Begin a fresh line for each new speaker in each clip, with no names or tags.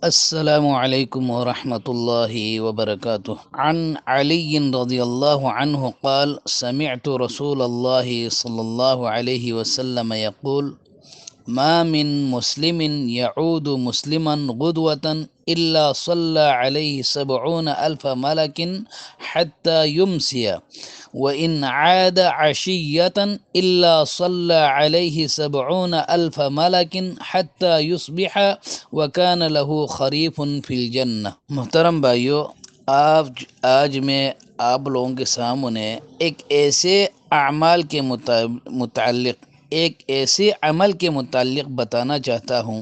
السلام علیکم ورحمۃ اللہ وبرکاتہ عن علی رضی اللہ عنہ قال سمعت رسول اللہ صلی اللہ علیہ وسلم یقول ما من مسلم يعود مسلما غدوة إلا صلى عليه 70,000 ملك حتى يمسي وإن عاد عشية إلا صلى عليه 70,000 ملك حتى يصبح وكان له خريف في الجنة۔ محترم بھائیو، آج میں آپ لوگوں کے سامنے ایک ایسے اعمال کے متعلق ایک ایسے عمل کے متعلق بتانا چاہتا ہوں۔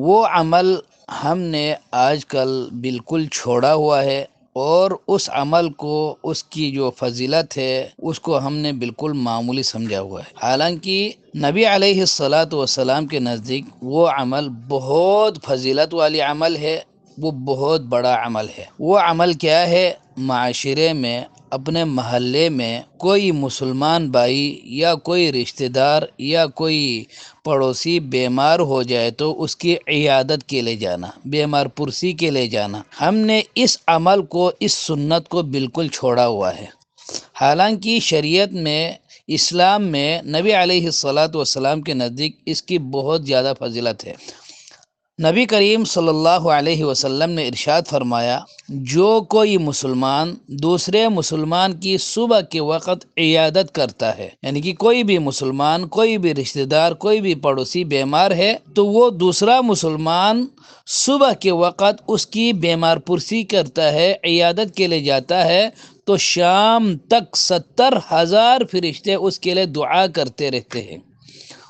وہ عمل ہم نے آج کل بالکل چھوڑا ہوا ہے، اور اس عمل کو، اس کی جو فضیلت ہے، اس کو ہم نے بالکل معمولی سمجھا ہوا ہے۔ حالانکہ نبی علیہ السلام کے نزدیک وہ عمل بہت فضیلت والی عمل ہے، وہ بہت بڑا عمل ہے۔ وہ عمل کیا ہے؟ معاشرے میں، اپنے محلے میں کوئی مسلمان بھائی یا کوئی رشتہ دار یا کوئی پڑوسی بیمار ہو جائے تو اس کی عیادت کے لیے جانا، بیمار پرسی کے لیے جانا۔ ہم نے اس عمل کو، اس سنت کو بالکل چھوڑا ہوا ہے۔ حالانکہ شریعت میں، اسلام میں نبی علیہ السلام کے نزدیک اس کی بہت زیادہ فضیلت ہے۔ نبی کریم صلی اللہ علیہ وسلم نے ارشاد فرمایا، جو کوئی مسلمان دوسرے مسلمان کی صبح کے وقت عیادت کرتا ہے، یعنی کہ کوئی بھی مسلمان، کوئی بھی رشتہ دار، کوئی بھی پڑوسی بیمار ہے، تو وہ دوسرا مسلمان صبح کے وقت اس کی بیمار پرسی کرتا ہے، عیادت کے لیے جاتا ہے، تو شام تک 70,000 فرشتے اس کے لیے دعا کرتے رہتے ہیں۔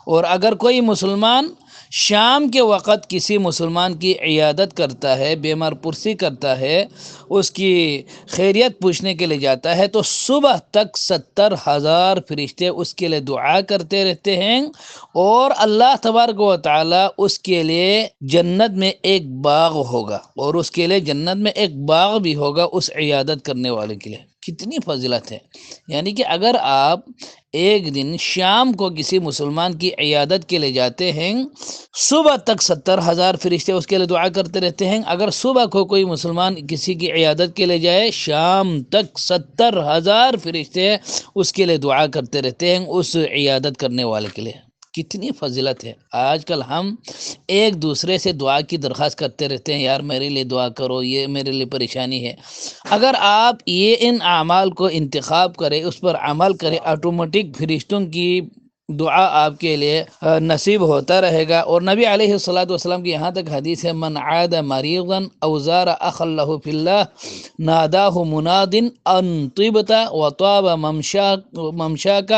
اور اگر کوئی مسلمان شام کے وقت کسی مسلمان کی عیادت کرتا ہے، بیمار پرسی کرتا ہے، اس کی خیریت پوچھنے کے لیے جاتا ہے، تو صبح تک 70,000 فرشتے اس کے لیے دعا کرتے رہتے ہیں، اور اللہ تبارک و تعالی اس کے لیے جنت میں ایک باغ ہوگا، اور اس کے لیے جنت میں ایک باغ بھی ہوگا اس عیادت کرنے والے کے لیے۔ کتنی فضیلت ہے! یعنی کہ اگر آپ ایک دن شام کو کسی مسلمان کی عیادت کے لیے جاتے ہیں، صبح تک 70,000 فرشتے اس کے لیے دعا کرتے رہتے ہیں۔ اگر صبح کو کوئی مسلمان کسی کی عیادت کے لیے جائے، شام تک 70,000 فرشتے اس کے لیے دعا کرتے رہتے ہیں، اس عیادت کرنے والے کے لیے۔ کتنی فضیلت ہے! آج کل ہم ایک دوسرے سے دعا کی درخواست کرتے رہتے ہیں، یار میرے لیے دعا کرو، یہ میرے لیے پریشانی ہے۔ اگر آپ ان اعمال کو انتخاب کریں، اس پر عمل کریں، آٹومیٹک فرشتوں کی دعا آپ کے لیے نصیب ہوتا رہے گا۔ اور نبی علیہ السلام کی یہاں تک حدیث ہے، من عاد مریضا او زار اخا له فی اللہ ناداہ مناد ان طبت وطاب ممشاک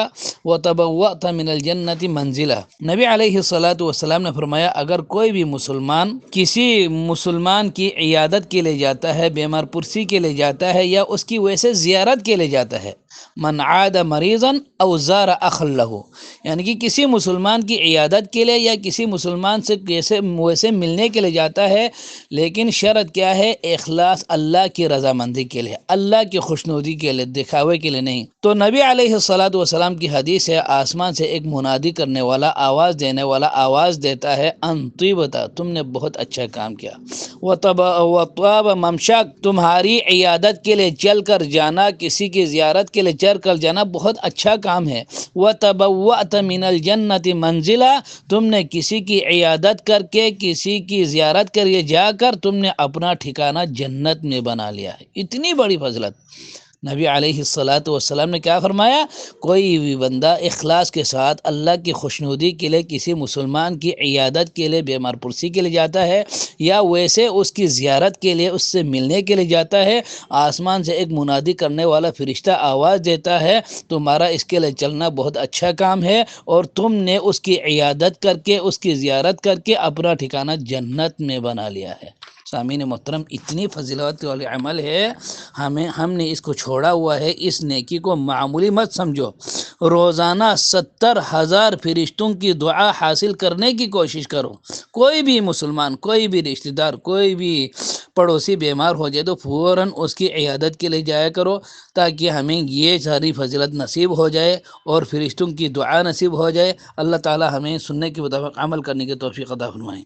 وتبوأت من الجنت منزلہ۔ نبی علیہ السلام نے فرمایا، اگر کوئی بھی مسلمان کسی مسلمان کی عیادت کے لیے جاتا ہے، بیمار پرسی کے لیے جاتا ہے، یا اس کی ویسے زیارت کے لیے جاتا ہے، من عاد مریضا او زار اخا لہ، یعنی کہ کسی مسلمان کی عیادت کے لیے یا کسی مسلمان سے ویسے ملنے کے لیے جاتا ہے، لیکن شرط کیا ہے؟ اخلاص، اللہ کی رضامندی کے لیے، اللہ کی خوشنودی کے لیے، دکھاوے کے لیے نہیں۔ تو نبی علیہ السلام کی حدیث ہے، آسمان سے ایک منادی کرنے والا، آواز دینے والا آواز دیتا ہے، ان طیبتا، تم نے بہت اچھا کام کیا، وطاب ممشاک، تمہاری عیادت کے لیے چل کر جانا، کسی کی زیارت کے لیے چل کر جانا بہت اچھا کام ہے، وتبوأت من الجنت منزلہ، تم نے کسی کی عیادت کر کے، کسی کی زیارت کر کے جا کر تم نے اپنا ٹھکانہ جنت میں بنا لیا ہے۔ اتنی بڑی فضلت! نبی علیہ السلام نے کیا فرمایا؟ کوئی بھی بندہ اخلاص کے ساتھ اللہ کی خوشنودی کے لیے کسی مسلمان کی عیادت کے لیے، بیمار پرسی کے لیے جاتا ہے، یا ویسے اس کی زیارت کے لیے، اس سے ملنے کے لیے جاتا ہے، آسمان سے ایک منادی کرنے والا فرشتہ آواز دیتا ہے، تمہارا اس کے لیے چلنا بہت اچھا کام ہے، اور تم نے اس کی عیادت کر کے، اس کی زیارت کر کے اپنا ٹھکانہ جنت میں بنا لیا ہے۔ سامعین محترم، اتنی فضیلت والی عمل ہے، ہم نے اس کو چھوڑا ہوا ہے۔ اس نیکی کو معمولی مت سمجھو، روزانہ 70,000 فرشتوں کی دعا حاصل کرنے کی کوشش کرو۔ کوئی بھی مسلمان، کوئی بھی رشتہ دار، کوئی بھی پڑوسی بیمار ہو جائے تو فوراً اس کی عیادت کے لیے جایا کرو، تاکہ ہمیں یہ ساری فضیلت نصیب ہو جائے اور فرشتوں کی دعا نصیب ہو جائے۔ اللہ تعالی ہمیں سننے کے مطابق عمل کرنے کی توفیق عطا فرمائے۔